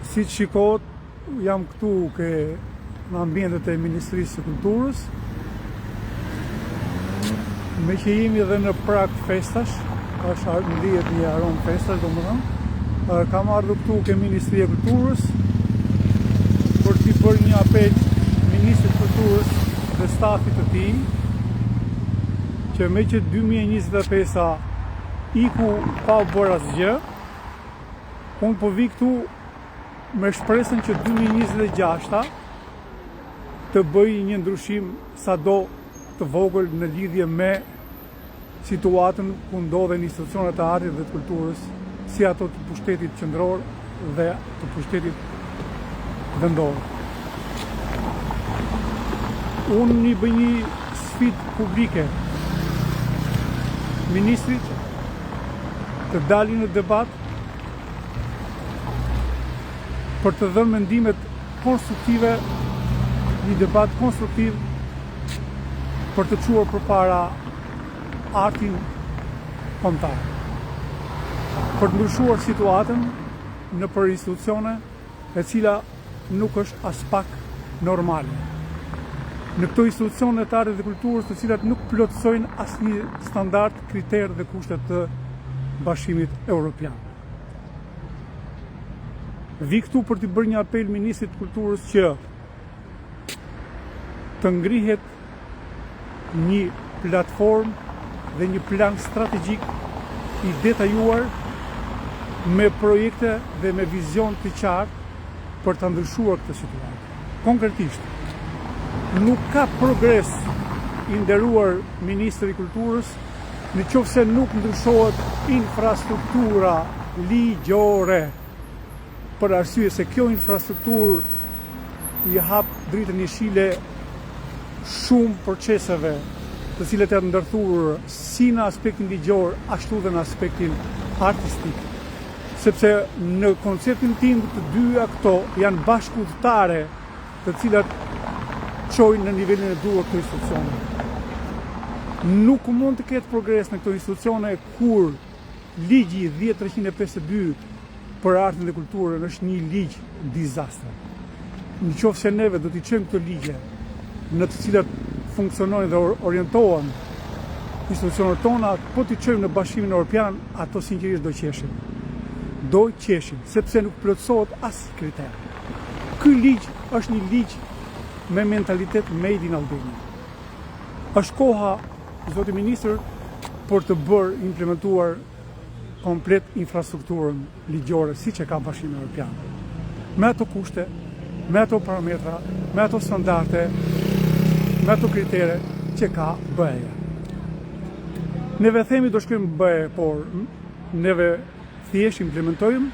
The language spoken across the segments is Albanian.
Si që shikohet, jam këtu në ambientet e Ministrisë së Kulturës, me që jemi edhe në prag festash, është ndihet një aromë festash, domethënë, kam ardhur këtu ke Ministria e Kulturës për t'i bërë një apel Ministrit të Kulturës dhe stafit të tij, që me që 2025-a iku pa u bërë asgjë, unë po vi këtu me shpresën që 2026-a të bëj një ndryshim sado të vogël në lidhje me situatën ku ndodhen institucionet e artit dhe të kulturës, si ato të pushtetit qendror dhe të pushtetit vendor. Unë i bëj një sfidë publike ministrit të dalin në debat për të dhënë mendimet konstruktive, një debat konstruktiv për të çuar përpara artin kombëtar. Për të ndryshuar situatën në për institucione e cila nuk është as pak normale. Në këto institucione të artit dhe kulturës të cilat nuk plotësojnë asnjë standard, kriter dhe kushtet të Bashkimit Evropian. Vi këtu për t'i bërë një apel Ministrit të Kulturës që të ngrihet një platformë dhe një plan strategjik i detajuar me projekte dhe me vizion të qartë për të ndryshuar këtë situatë. Konkretisht, nuk ka progres i nderuar Ministri i Kulturës nëse nuk ndryshohet infrastruktura ligjore, për arsye se kjo infrastrukturë i hap dritën jeshile shumë proceseve të cilat janë ndërthurur si në aspektin ligjor ashtu dhe në aspektin artistik. Sepse në konceptin tim të dyja këto janë bashkëudhëtare të cilat çojnë në nivelin e duhur këto institucione. Nuk mund të ketë progres në këto institucione kur ligji 10352 për artin dhe kulturën është një ligj dizastër. Nëse neve do t'i çojmë këto ligje në të cilat funksionojnë dhe orientohen institucionet tona, po t'i çojmë në Bashkimin Evropian, ato sinqerisht do qeshin. Do qeshin, sepse nuk plotësohet asnjë kriter. Ky ligj është një ligj me mentalitet made in Albania. Është koha, zoti ministër, për të bërë implementuar komplet infrastrukturën ligjore siç e ka Bashkimi Evropian. Me ato kushte, me ato parametra, me ato standarde, me ato kritere që ka BE-ja. Neve themi do shkojmë BE, por neve thjesht implementojmë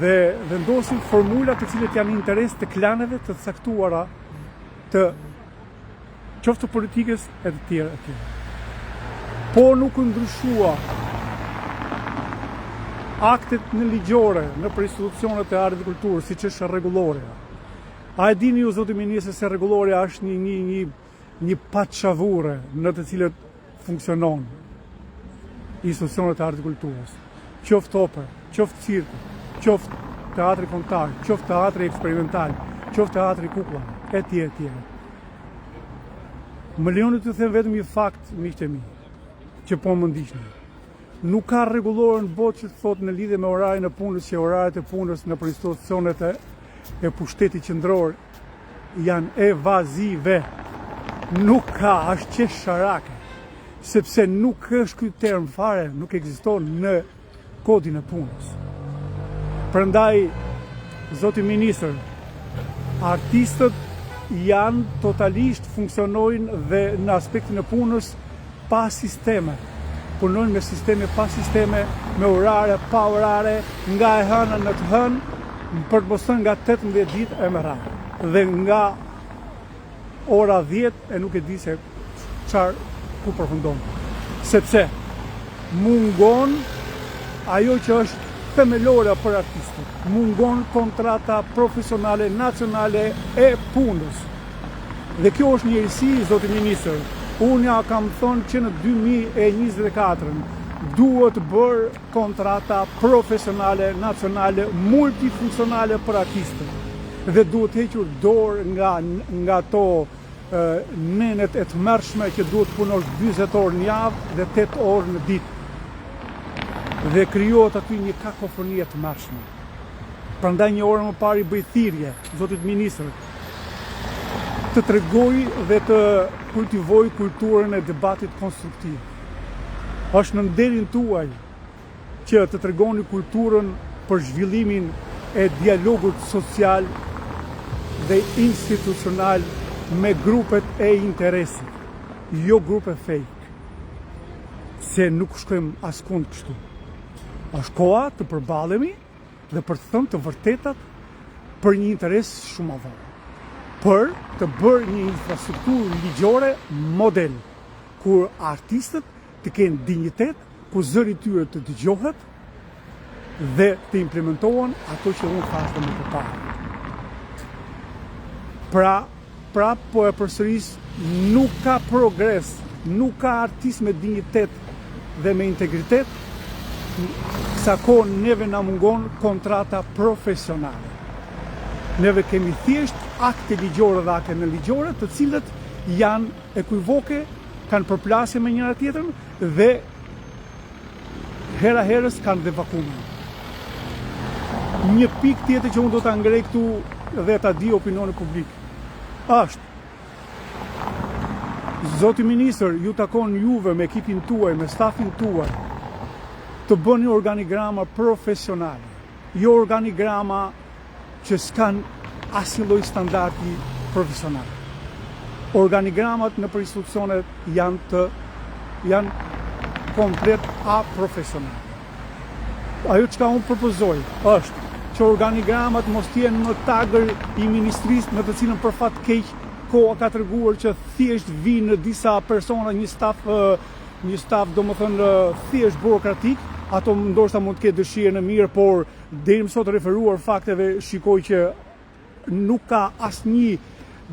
dhe vendosim formula të cilat janë interes të klaneve të caktuara të qoftë politikës e të tjera e tjera. Po nuk ndryshua aktet në ligjore në për institucionet e artit dhe kulturës, siç është rregulloria. A e dini ju, zoti ministër, se rregulloria është një patçavure në të cilët funksionon institucionet e artit dhe kulturës. Qoftë oper, qoftë cirku, qoftë teatri kombëtar, qoftë teatri eksperimental, qoftë teatri kukullave, etj. Më lejoni të them vetëm një fakt, miqtë e mi, që po më ndiqni. Nuk ka rregullore në botë që të thotë në lidhje me orarin e punës që oraret e punës në për institucionet e pushtetit qendror janë evazive. Nuk ka, është qesharake, sepse nuk është ky term fare, nuk ekziston në kodin e punës. Prandaj, zoti ministër, artistët janë totalisht funksionojnë dhe në aspektin e punës pa sisteme. Punojnë me sisteme pa sisteme, me orare pa orare, nga e hëna në të hënë, për të mos thënë nga 18 ditë e me radhë. Dhe nga ora 10 e nuk e di se ku përfundon. Sepse mungon ajo që është themelore për artistët. Mungon kontrata profesionale, nacionale e punës. Dhe kjo është një errësi, zoti ministër. Unë ja kam thonë që në 2024 duhet bërë kontrata profesionale, nacionale, multifunksionale për artistët. Dhe duhet hequr dorë nga ato nenet e të mërshme që duhet punosh 40 orë në javë dhe 8 orë në ditë. Dhe krijohet aty një kakofoni e të mërshme. Prandaj një orë më parë i bëj thirrje zotit ministër të tregoj dhe të kultivoj kulturën e debatit konstruktiv. Është në nderin tuaj që të tregoni kulturën për zhvillimin e dialogut social dhe institucional me grupet e interesit, jo grupe fake, se nuk shkojmë askund kështu. Është koha të përballemi dhe për të thënë të vërtetat për një interes shumë madh, për të bërë një infrastrukturë ligjore model, kur artistët të kenë dinjitet, ku zëri i tyre të dëgjohet dhe të implementohen ato që unë thashë më përpara. Pra po e përsëris, nuk ka progres, nuk ka artist me dinjitet dhe me integritet, sa kohë neve na mungon kontrata profesionale. Neve kemi thjesht akte ligjore dhe akte në ligjore, të cilët janë ekuivoke, kanë përplasje me njëra tjetrën dhe hera herës kanë dhe vakume. Një pikë tjetër që unë do ta ngrej këtu dhe ta di opinioni publik është: zoti ministër, ju takon juve me ekipin tuaj, me stafin tuaj, të bëni organigrama profesionale, jo organigrama që s'kan asnjë lloj standardi profesional. Organigramat në institucionet janë komplet aprofesionale. Ajo çka unë propozoj është që organigramat mos t'jenë në tagër i ministrisë, në të cilën për fat keq koha ka treguar që thjesht vinë disa persona, një staf domethënë thjesht burokratik. Ato ndoshta mund të ketë dëshirën e mirë, por deri më sot referuar fakteve shikoj që nuk ka asnjë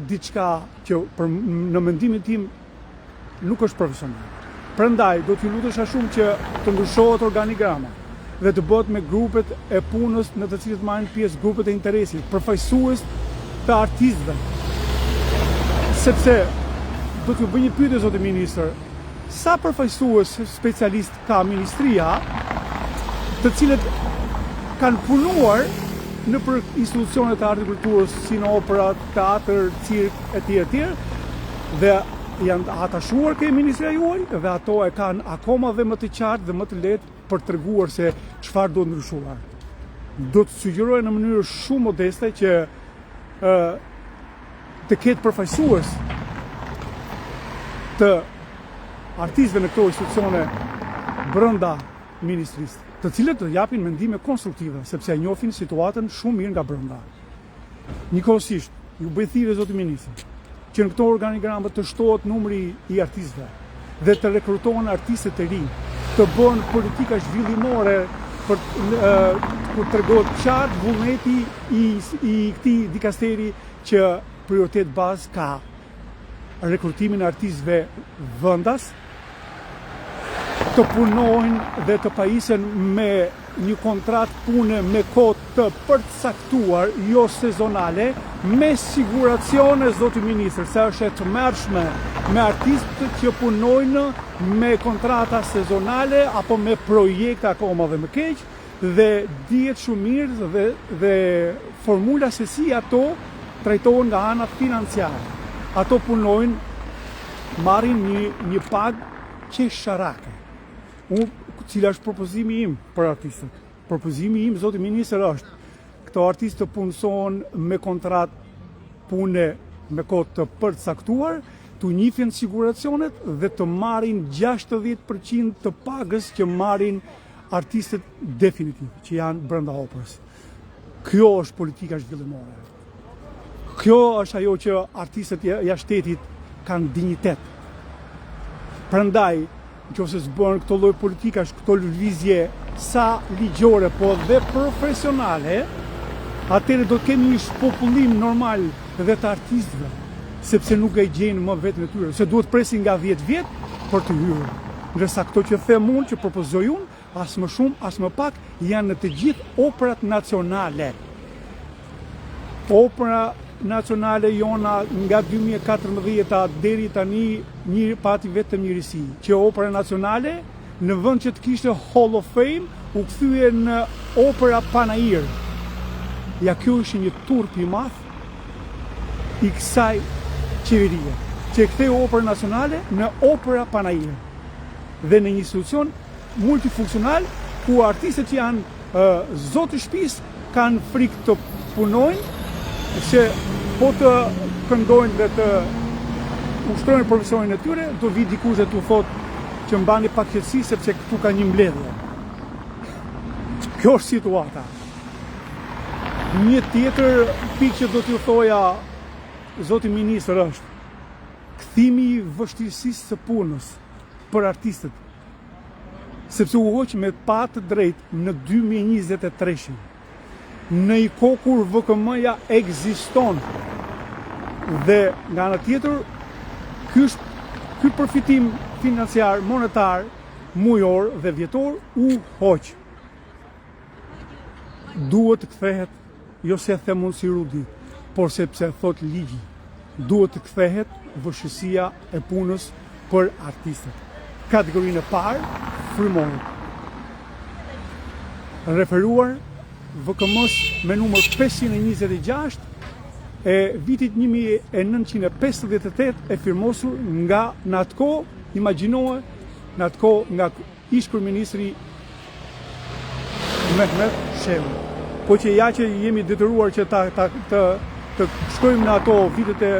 diçka që në mendimin tim nuk është profesional. Prandaj do t'ju lutesha shumë që të ndryshohet organigrama dhe të bëhet me grupet e punës në të cilët marrin pjesë grupet e interesit, përfaqësues të artistëve. Sepse do t'ju bëj një pyetje zoti ministër, sa përfaqësues specialist ka ministria, të cilët kanë punuar në për institucionet e artit kulturës, si në opera, teatr, cirk etj, dhe janë atashuar ke ministria juaj dhe ato e kanë akoma dhe më të qartë dhe më të lehtë për të treguar se çfarë do ndryshuar. Do të sugjeroj në mënyrë shumë modeste që të ketë përfaqësues të artistëve në këto institucione brenda ministrisë, të cilët të japin mendime konstruktive, sepse e njohin situatën shumë mirë nga brenda. Njëkohësisht, ju bëj thirrje zoti ministër, që në këto organigrama të shtohet numri i artistëve dhe të rekrutohen artistë të rinj, të bën politika zhvillimore për ku tregohet qartë vullneti i këtij dikasteri që prioritet bazë ka rekrutimin e artistëve vendas, të punojnë dhe të pajisen me një kontratë pune me kohë të përcaktuar, jo sezonale, me siguracione zoti ministër, se është e tmerrshme me artistët që punojnë me kontrata sezonale apo me projekte akoma dhe më keq, dhe dihet shumë mirë dhe formula se si ato trajtohen nga ana financiare. Ato punojnë, marrin një pagë qesharake. Cila është propozimi im për artistët? Propozimi im, zoti ministër, është këto artistë të punësohen me kontratë pune me kohë të përcaktuar, të njifin siguracionet dhe të marrin 60% të pagës që marrin artistët definitiv, që janë brenda operës. Kjo është politika zhvillimore. Kjo është ajo që artistët jashtë shtetit kanë dinjitet. Prandaj, nëse s'bën këto lloj politikash, këto lëvizje sa ligjore, po dhe profesionale, atëherë do të kemi një popullim normal dhe të artistëve, sepse nuk e gjejnë më vetën e tyre, se duhet presin nga 10 vjet për të hyrë. Ndërsa këto që them unë, që propozoj unë, as më shumë, as më pak, janë në të gjithë operat nacionale. Opera nacionale jona nga 2014 deri tani një pati vetëm njërisi, që opera nacionale në vend që të kishte Hall of Fame u kthye në opera Panair. Ja, kjo është një turp i madh i kësaj qeverie, që ktheu opera nacionale në opera Panair dhe në një institucion multifunksional ku artistët që janë zotë shtëpisë kanë frikë të punojnë, se po të këndojnë dhe të ushtrojnë profesionin e tyre, do vi dikush dhe t'u thotë që mbani pak qetësi sepse këtu ka një mbledhje. Kjo është situata. Një tjetër pikë që do t'ju thoja zoti ministër është kthimi i vështirësisë së punës për artistët, sepse u hoq me pa të drejtë në 2023 në i kohë kur VKM-ja ekziston dhe nga ana tjetër ky përfitim financiar, monetar, mujor dhe vjetor u hoq. Duhet të kthehet, jo se them unë si Rudi, por sepse thot ligji, duhet të kthehet vështirësia e punës për artistët. Kategorinë e parë, frymorët. Referuar VKM-s me numër 526 e vitit 1958 e firmosur nga në atë kohë, imagjinoje, në atë kohë nga ish kryeministri Mehmet Shehu. Po që ja që jemi detyruar që të shkojmë në ato vitet e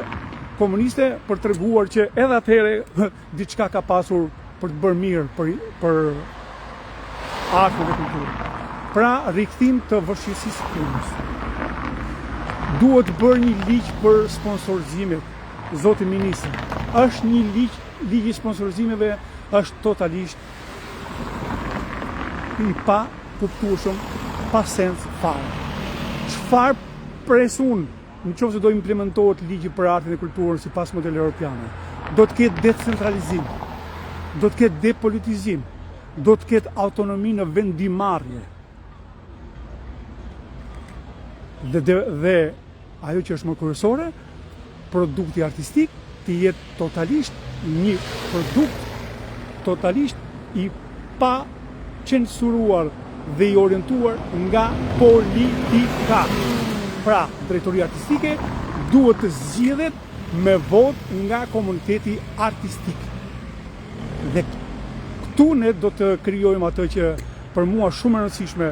komuniste për të treguar që edhe atëherë diçka ka pasur për të bërë mirë për artin dhe kulturën. Pra, rikthim të vështirësisë punës. Duhet bërë një ligj për sponsorzimet, zoti ministër. Është një ligj i sponsorzimeve është totalisht i pa kuptueshëm, pa sens fare. Çfarë pres unë, nëse do implementohet ligji për artin dhe kulturën sipas modelit evropian? Do të ketë decentralizim, do të ketë depolitizim, do të ketë autonomi në vendimarrje. Dhe ajo që është më kryesore, produkti artistik të jetë totalisht një produkt totalisht i pa censuruar dhe i orientuar nga politika. Pra, drejtoria artistike duhet të zgjidhet me votë nga komuniteti artistik. Dhe këtu ne do të krijojmë atë që për mua shumë e rëndësishme,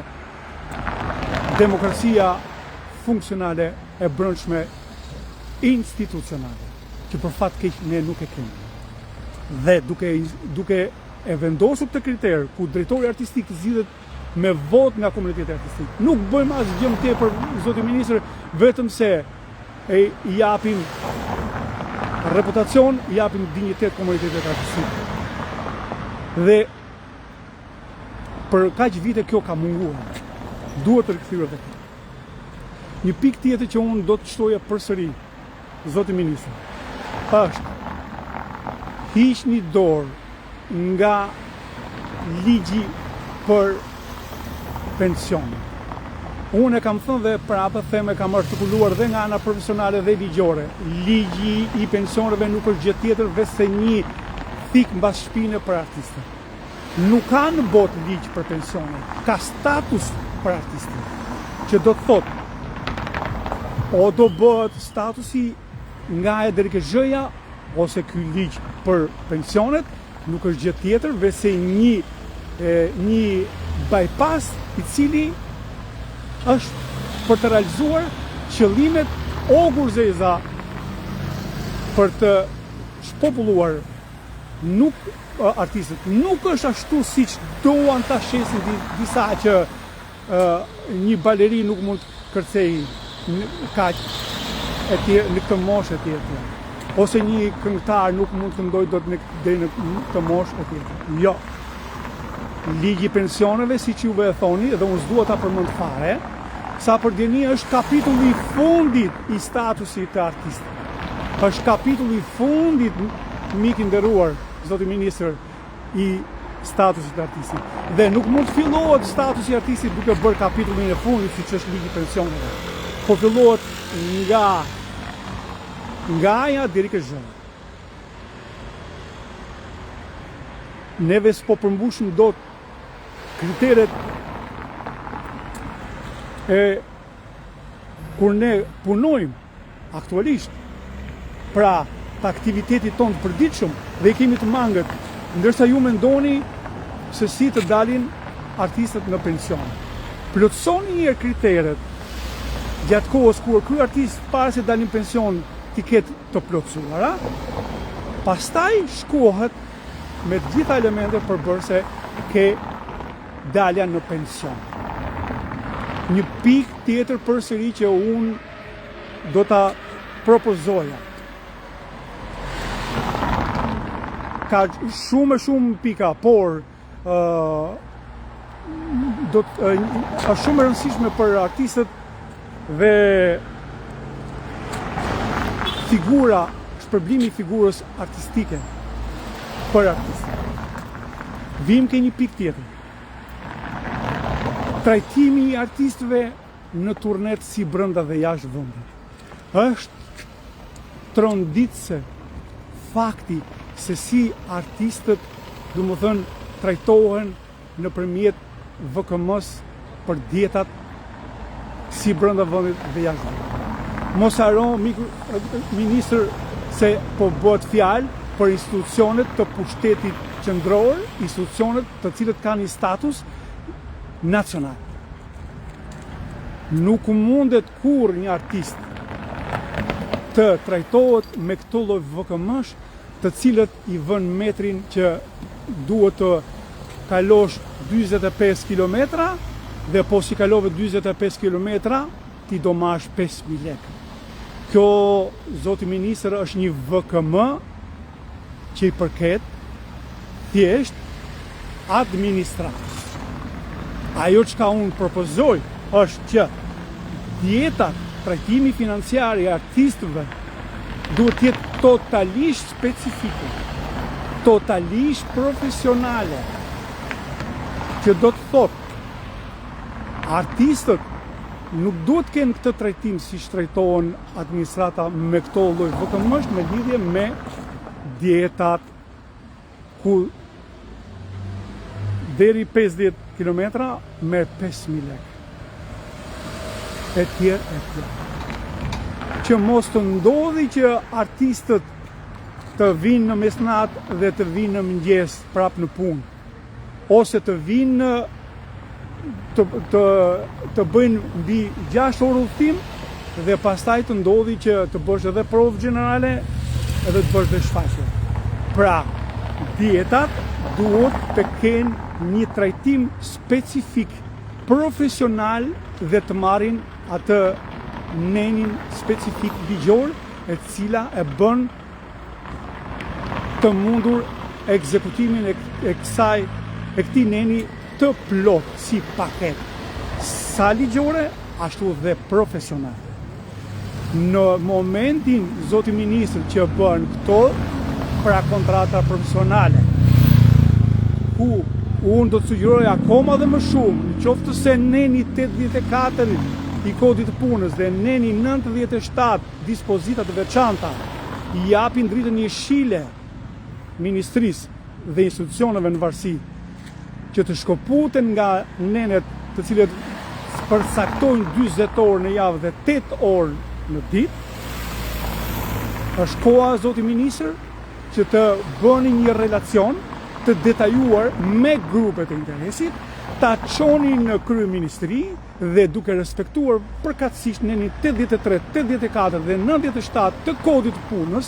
demokracia funksionale e brendshme institucionale, që për fat keq ne nuk e kemi. Dhe duke e vendosur këtë kriter ku drejtori artistik zgjidhet me votë nga komuniteti artistik, nuk bëjmë asgjë më tepër, zoti ministër, vetëm se i japim reputacion, i japim dinjitet komunitetit artistik. Dhe për kaq vite kjo ka munguar. Duhet të rikthyer vetë. Një pikë tjetër që unë do të shtoja përsëri, zoti ministër, është hiqni dorë nga ligji për pension. Unë e kam thënë dhe prapë them, e kam artikuluar dhe nga ana profesionale dhe ligjore. Ligji i pensioneve nuk është gjë tjetër veçse një thik mbas shpine për artistët. Nuk ka në botë ligj për pensione, ka status për artistët, që do të thotë o do bëhet statusi nga e DRKZ-ja ose ky ligj për pensionet nuk është gjë tjetër veçse një bypass i cili është për të realizuar qëllimet ogurzeza për të shpopulluar nuk artistët. Nuk është ashtu siç duan ta shesin disa që një baleri nuk mund të kërcej kaq e tjerë në këtë moshë e tjetër. Ose një këngëtar nuk mund të këndojë dot deri në këtë moshë e tjetër. Jo. Ligji i pensioneve, siç juve e thoni, dhe unë s'dua ta përmend fare, sa për djeni është kapitulli i fundit i statusit të artistit. Është kapitulli i fundit, mik i nderuar, zoti ministër, i statusit të artistit. Dhe nuk mund të fillohet statusi i artistit duke bërë kapitullin e fundit siç është ligji i pensioneve. Po fillohet nga aja deri ke zhë. Neve s'po përmbushim dot kriteret kur ne punojmë aktualisht pra të aktivitetit tonë të përditshëm dhe i kemi të mangët, ndërsa ju mendoni se si të dalin artistët në pension. Plotësoni një kriteret gjatë kohës kur ky artist para se dalin pension t'i ketë të plotësuara, pastaj shkohet me të gjitha elementet përbërëse ke dalja në pension. Një pikë tjetër përsëri që unë do ta propozoja. Ka shumë pika, por është shumë e rëndësishme për artistët dhe figura, shpërblimi i figurës artistike për artistët. Vim ke një pikë tjetër. Trajtimi i artistëve në turnet si brenda dhe jashtë vendit. Është tronditse fakti se si artistët, domethënë, trajtohen nëpërmjet VKM-s për dietat si brenda vendit dhe jashtë vendit. Mos haro, ministër, se po bëhet fjalë për institucionet të pushtetit qendror, institucionet të cilët kanë një status nacional. Nuk mundet kur një artist të trajtohet me këto lloj VKM-sh, të cilët i vën metrin që duhet të kalosh 45 kilometra dhe po si kalove 45 kilometra ti do marrësh 5.000 lekë. Kjo, zoti ministër, është një VKM që i përket thjesht administratës. Ajo që ka unë propozoj është që dietat, trajtimi financiar i artistëve duhet të jetë totalisht specifike, totalisht profesionale, që do të thotë artistët nuk duhet të kenë këtë trajtim si trajtohen administrata me këto lloj VKM-sh me lidhje me dietat ku deri 50 kilometra me 5.000 lekë. E tjerë. Që mos të ndodhi që artistët të vinë në mesnat dhe të vinë në mëngjes prapë në punë, ose të vinë të bëjnë mbi 6 orë udhëtim dhe pastaj të ndodhi që të bësh edhe provë gjenerale edhe të bësh dhe shfaqje. Pra, dietat duhet të kenë një trajtim specifik, profesional dhe të marrin atë nenin specifik ligjor e cila e bën të mundur ekzekutimin e këtij neni të plot si paket, sa ligjore ashtu dhe profesional. Në momentin, zoti ministër, që bën këto pra kontrata profesionale, ku unë do të sugjeroj akoma dhe më shumë, në qoftë se neni 84 i kodit të punës dhe neni 97 dispozitat të veçanta i japin dritën jeshile ministrisë dhe institucioneve në varësi që të shkoputen nga nenet të cilët përcaktojnë 40 orë në javë dhe 8 orë në ditë, është koha, zoti ministër, që të bëni një relacion të detajuar me grupet e interesit, ta çoni në kryeministri dhe duke respektuar përkatësisht nenin 83, 84 dhe 97 të kodit të punës,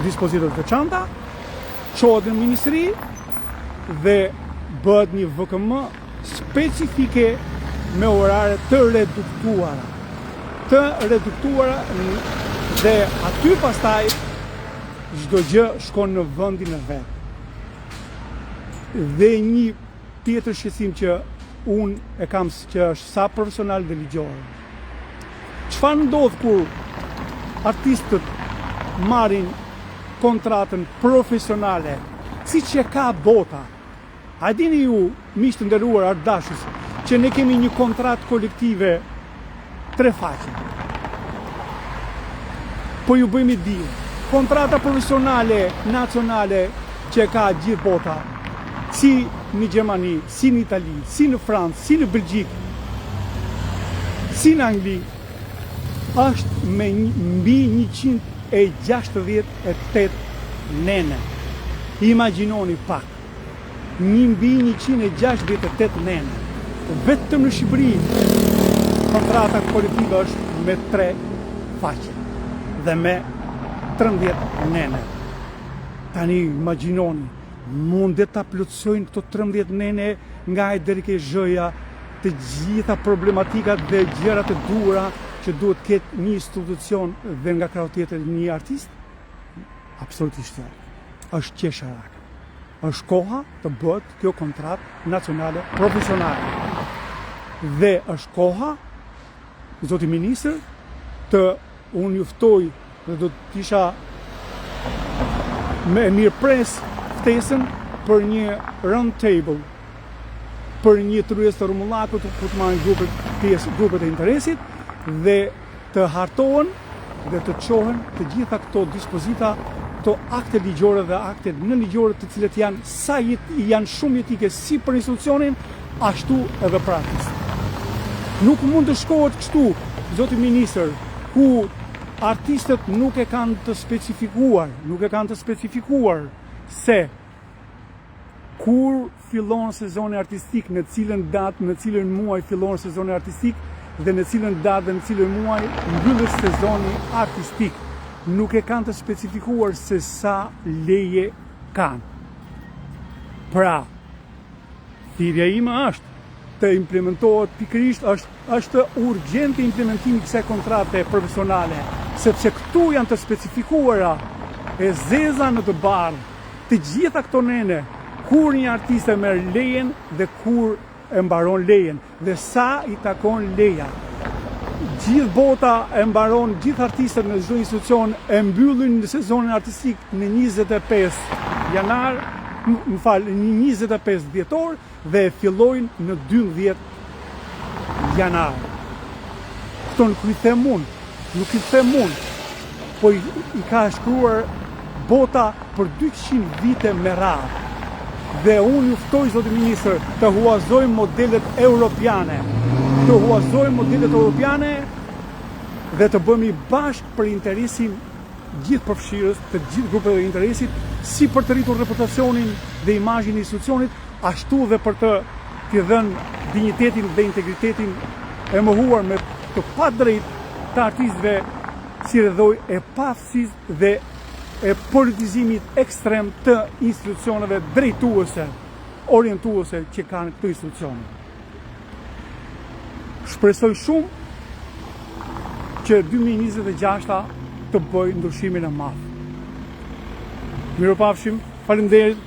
dispozitat të veçanta, çohet në ministri dhe bëhet një VKM specifike me orare të reduktuara dhe aty pastaj çdo gjë shkon në vendin e vet. Dhe një tjetër shqetësim që unë e kam që është sa profesional dhe ligjor. Çfarë ndodh kur artistët marrin kontratën profesionale si që ka bota. A dini ju, miqtë të nderuar ardashës, që ne kemi një kontratë kolektive 3 faqe. Po ju bëjmë di, kontrata profesionale nacionale që ka gjithë bota, si në Gjermani, si në Itali, si në Francë, si në Belgjikë, si në Angli, është me mbi 168 nene. Imagjinoni pak, mbi 168 nene. Vetëm në Shqipëri, kontrata kolektive është me 3 faqe dhe me 13 nene. Tani imagjinoni, mundet ta plotësojnë këto 13 nene nga e deri ke zhëja të gjitha problematikat dhe gjërat e duhura që duhet ketë një institucion dhe nga krau tjetër një artist? Absolutisht jo. Është qesharak. Është koha të bëhet kjo kontratë nacionale profesionale. Dhe është koha, zoti ministër, të unë juftoj dhe do të isha me mirëpres ftesën për një round table, për një tryezë të rrumullakut ku të marrin grupet e interesit dhe të hartohen dhe të çohen të gjitha këto dispozita, këto akte ligjore dhe akte nënligjore të cilët janë janë shumë jetike si për institucionin ashtu edhe për artist. Nuk mund të shkohet kështu, zoti ministër, ku artistët nuk e kanë të specifikuar se kur fillon sezoni artistik, në cilën datë, në cilën muaj fillon sezoni artistik dhe në cilën datë dhe në cilën muaj mbyllet sezoni artistik. Nuk e kanë të specifikuar se sa leje kanë. Pra, thirrja ime është të implementohet pikërisht, është urgjente implementimi kësaj kontrate profesionale, sepse këtu janë të specifikuara e zeza në të bardhë të gjitha këto nene, kur një artist e merr lejen dhe kur e mbaron lejen dhe sa i takon leja. Gjithë bota e mbaron, gjithë artistët në çdo institucion e mbyllin në sezonin artistik në 25 janar, në 25 dhjetor dhe e fillojnë në 12 janar. Këto nuk i them unë, po i ka shkruar bota për 200 vite me radhë. Dhe unë juftoj, zoti ministër, të huazojmë modelet europiane. Dhe të bëmi bashkë për interesin gjithë përfshirës, të gjithë grupeve të interesit, si për të rritur reputacionin dhe imazhin e institucionit, ashtu dhe për të dhënë dinjitetin dhe integritetin e mohuar me të padrejtë të artistëve si rrethoj e pafësisë dhe e politizimit ekstrem të institucioneve drejtuese, orientuese që kanë këto institucione. Shpresoj shumë që 2026 të bëjë ndryshimin e madh. Mirupafshim, faleminderit.